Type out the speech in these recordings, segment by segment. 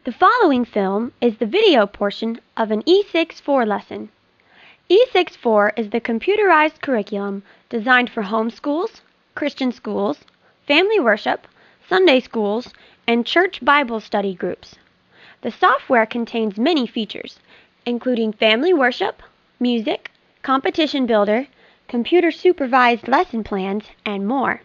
The following film is the video portion of an E6-4 lesson. E6-4 is the computerized curriculum designed for homeschools, Christian schools, family worship, Sunday schools, and church Bible study groups. The software contains many features, including family worship, music, competition builder, computer-supervised lesson plans, and more.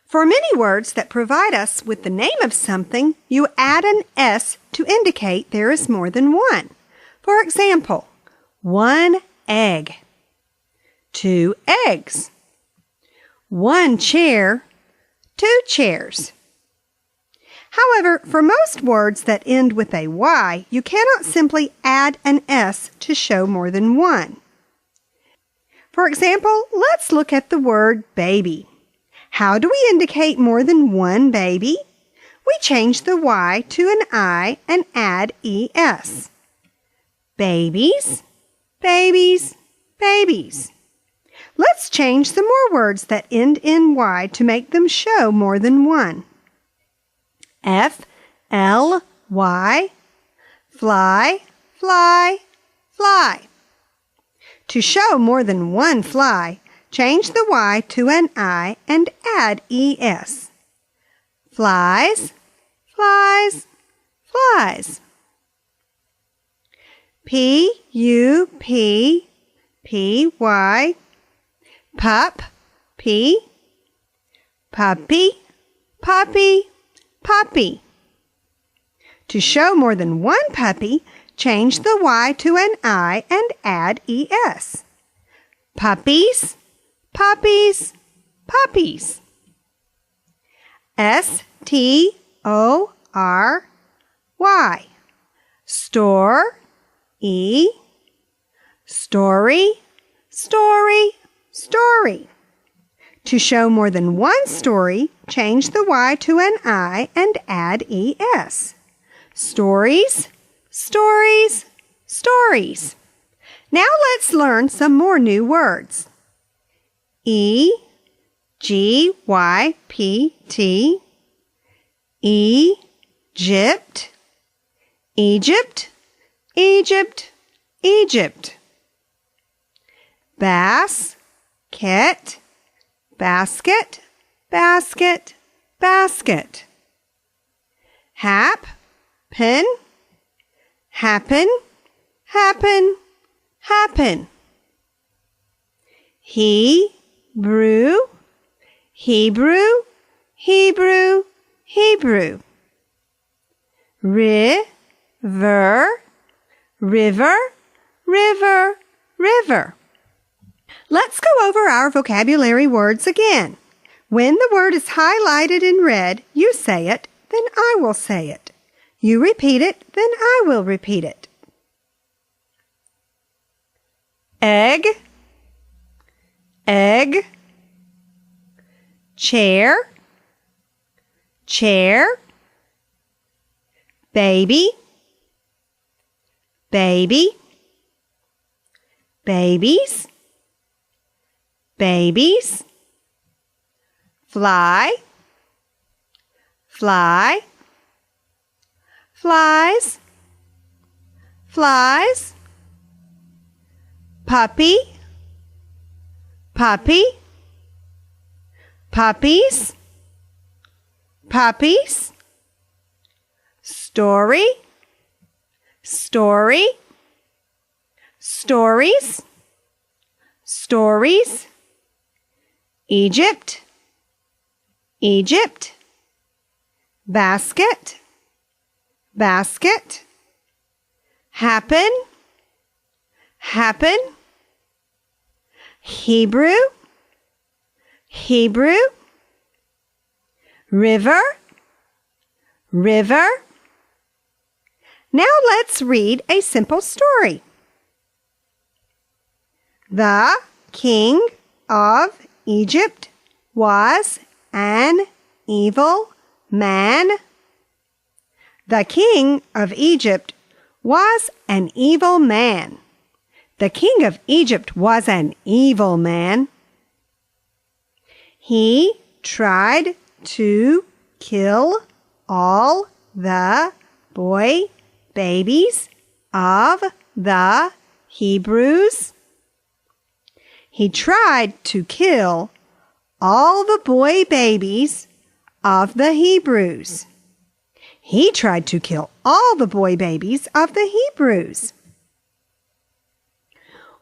For many words that provide us with the name of something, you add an S to indicate there is more than one. For example, 1 egg, 2 eggs, 1 chair, 2 chairs. However, for most words that end with a Y, you cannot simply add an S to show more than one. For example, let's look at the word baby. How do we indicate more than one baby? We change the Y to an I and add ES. Babies, babies, babies. Let's change some more words that end in Y to make them show more than one. F-L-Y, fly, fly, fly. To show more than one fly, change the Y to an I and add ES. Flies, flies, flies. P-U-P-P-Y. Pup, P. Puppy, puppy, puppy. To show more than one puppy, change the Y to an I and add ES. Puppies, puppies, puppies. S-T-O-R-Y. Store, E. Story, story, story. To show more than one story, change the Y to an I and add ES. Stories, stories, stories. Now let's learn some more new words. E-G-Y-P-T, Egypt, Egypt, Egypt, Egypt. Basket, basket, basket, basket. Happen, happen, happen, happen. Hebrew, Hebrew, Hebrew, Hebrew. River, river, river, river. Let's go over our vocabulary words again. When the word is highlighted in red, you say it, then I will say it. You repeat it, then I will repeat it. Egg, egg. Chair, chair. Baby, baby. Babies, babies. Fly, fly. Flies, flies. Puppy, puppy. Puppies, puppies. Story, story. Stories, stories. Egypt, Egypt. Basket, basket. Happen, happen. Hebrew, Hebrew. River, river. Now let's read a simple story. The king of Egypt was an evil man. The king of Egypt was an evil man. The king of Egypt was an evil man. He tried to kill all the boy babies of the Hebrews. He tried to kill all the boy babies of the Hebrews. He tried to kill all the boy babies of the Hebrews.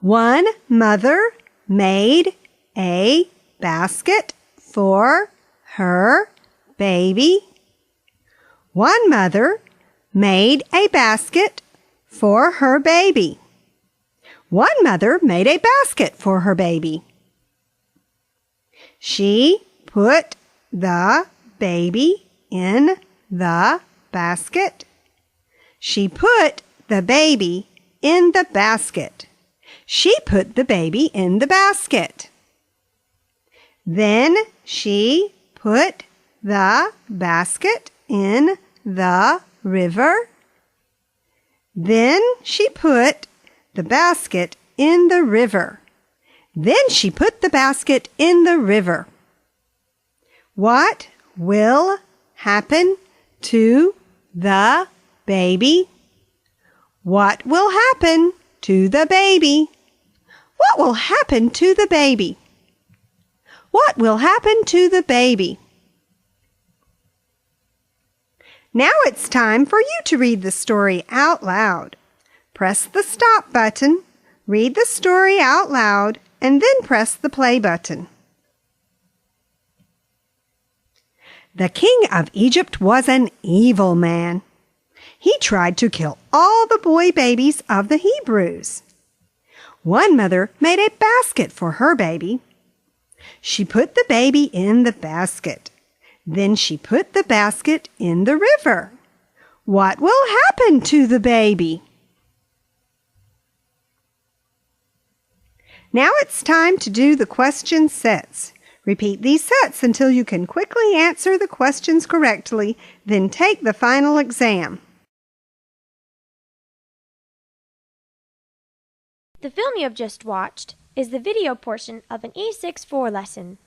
One mother made a basket for her baby. One mother made a basket for her baby. One mother made a basket for her baby. She put the baby in the basket. She put the baby in the basket. She put the baby in the basket. Then she put the basket in the river. Then she put the basket in the river. Then she put the basket in the river. What will happen to the baby? What will happen to the baby? What will happen to the baby? What will happen to the baby? Now it's time for you to read the story out loud. Press the stop button, read the story out loud, and then press the play button. The king of Egypt was an evil man. He tried to kill all the boy babies of the Hebrews. One mother made a basket for her baby. She put the baby in the basket. Then she put the basket in the river. What will happen to the baby? Now it's time to do the question sets. Repeat these sets until you can quickly answer the questions correctly, then take the final exam. The film you have just watched is the video portion of an E6-4 lesson.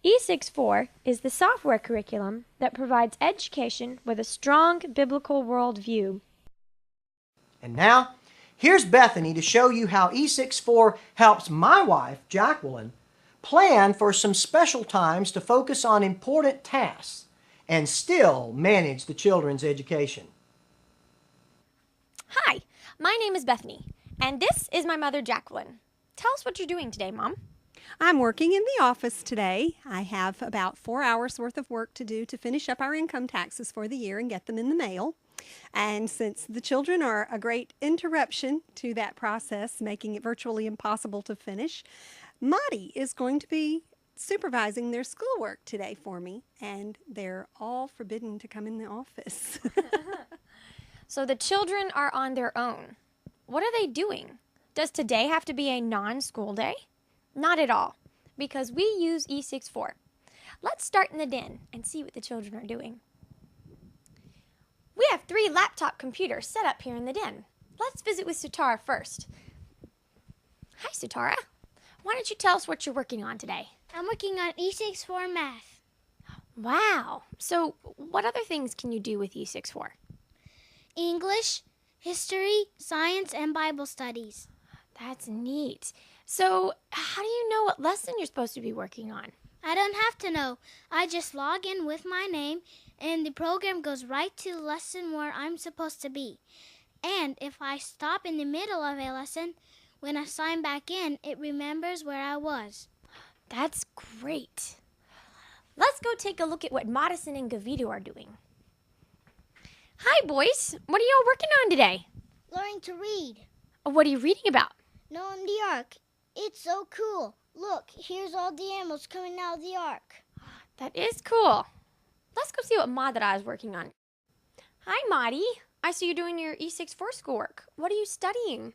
E6-4 is the software curriculum that provides education with a strong biblical worldview. And now, here's Bethany to show you how E6-4 helps my wife, Jacqueline, plan for some special times to focus on important tasks and still manage the children's education. Hi, my name is Bethany, and this is my mother, Jacqueline. Tell us what you're doing today, Mom. I'm working in the office today. I have about 4 hours worth of work to do to finish up our income taxes for the year and get them in the mail. And since the children are a great interruption to that process, making it virtually impossible to finish, Maddie is going to be supervising their schoolwork today for me, and they're all forbidden to come in the office. So the children are on their own. What are they doing? Does today have to be a non-school day? Not at all, because we use E6-4. Let's start in the den and see what the children are doing. We have 3 laptop computers set up here in the den. Let's visit with Sutara first. Hi, Sutara. Why don't you tell us what you're working on today? I'm working on E6-4 math. Wow. So what other things can you do with E6-4? English, history, science, and Bible studies. That's neat. So how do you know what lesson you're supposed to be working on? I don't have to know. I just log in with my name, and the program goes right to the lesson where I'm supposed to be. And if I stop in the middle of a lesson, when I sign back in, it remembers where I was. That's great. Let's go take a look at what Madison and Gavito are doing. Hi, boys. What are y'all working on today? Learning to read. What are you reading about? Noah and the Ark. It's so cool. Look, here's all the animals coming out of the Ark. That is cool. Let's go see what Madara is working on. Hi, Madi. I see you doing your E6-4 schoolwork. What are you studying?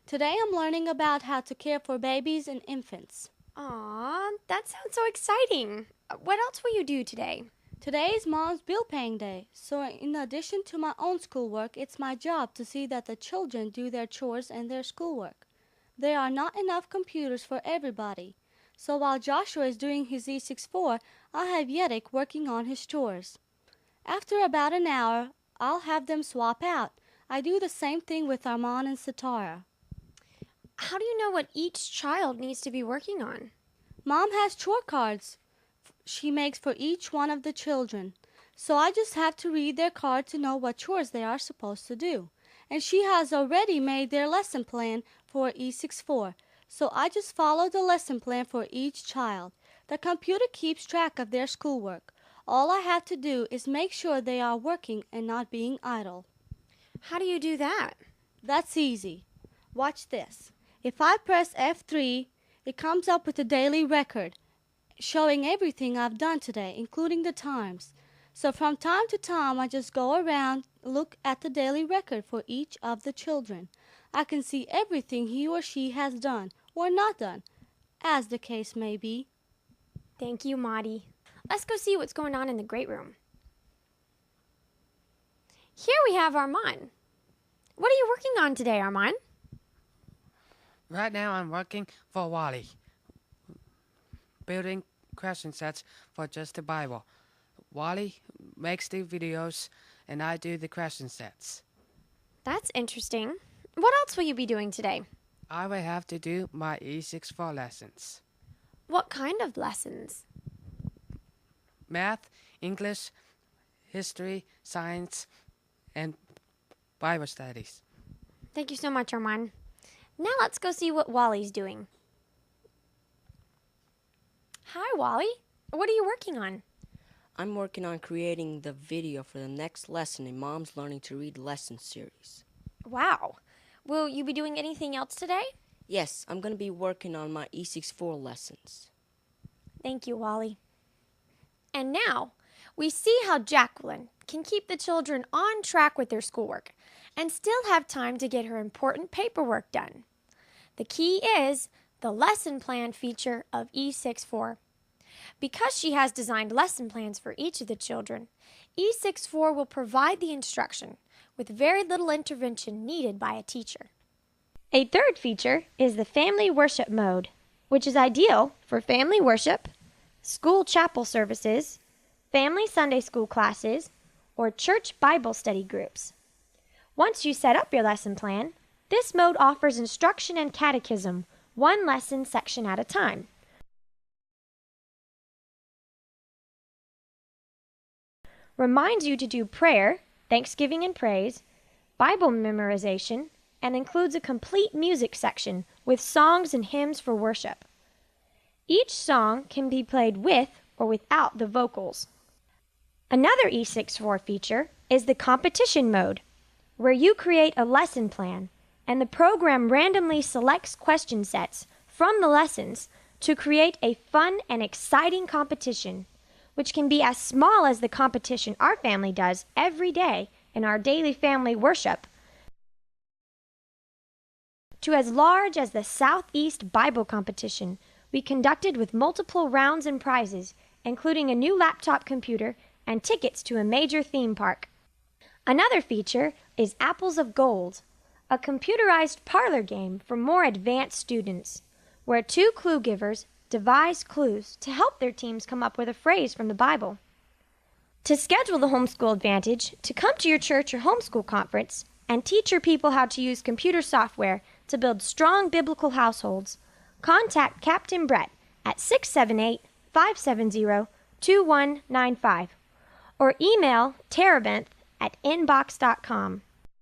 Today I'm learning about how to care for babies and infants. Aw, that sounds so exciting. What else will you do today? Today is Mom's bill paying day, so in addition to my own schoolwork, it's my job to see that the children do their chores and their schoolwork. There are not enough computers for everybody, so while Joshua is doing his E64, I have Yedick working on his chores. After about an hour, I'll have them swap out. I do the same thing with Armand and Satara. How do you know what each child needs to be working on? Mom has chore cards she makes for each one of the children, so I just have to read their card to know what chores they are supposed to do. And she has already made their lesson plan for E64, so I just follow the lesson plan for each child. The computer keeps track of their schoolwork. All I have to do is make sure they are working and not being idle. How do you do that? That's easy. Watch this. If I press F3, it comes up with a daily record showing everything I've done today, including the times. So from time to time, I just go around, look at the daily record for each of the children. I can see everything he or she has done or not done, as the case may be. Thank you, Maudie. Let's go see what's going on in the great room. Here we have Armand. What are you working on today, Armand? Right now I'm working for Wally, building question sets for just the Bible. Wally makes the videos and I do the question sets. That's interesting. What else will you be doing today? I will have to do my E64 lessons. What kind of lessons? Math, English, history, science, and Bible studies. Thank you so much, Armand. Now let's go see what Wally's doing. Hi, Wally. What are you working on? I'm working on creating the video for the next lesson in Mom's Learning to Read lesson series. Wow. Will you be doing anything else today? Yes, I'm going to be working on my E64 lessons. Thank you, Wally. And now, we see how Jacqueline can keep the children on track with their schoolwork and still have time to get her important paperwork done. The key is the lesson plan feature of E64. Because she has designed lesson plans for each of the children, E64 will provide the instruction with very little intervention needed by a teacher. A third feature is the family worship mode, which is ideal for family worship, school chapel services, family Sunday school classes, or church Bible study groups. Once you set up your lesson plan, this mode offers instruction and catechism, one lesson section at a time. Reminds you to do prayer, thanksgiving and praise, Bible memorization, and includes a complete music section with songs and hymns for worship. Each song can be played with or without the vocals. Another E64 feature is the competition mode, where you create a lesson plan and the program randomly selects question sets from the lessons to create a fun and exciting competition, which can be as small as the competition our family does every day in our daily family worship, to as large as the Southeast Bible competition we conducted with multiple rounds and prizes, including a new laptop computer and tickets to a major theme park. Another feature is Apples of Gold, a computerized parlor game for more advanced students, where two clue givers devise clues to help their teams come up with a phrase from the Bible. To schedule the Homeschool Advantage to come to your church or homeschool conference and teach your people how to use computer software to build strong biblical households, contact Captain Bret at 678-570-2195 or email terabenth@inbox.com.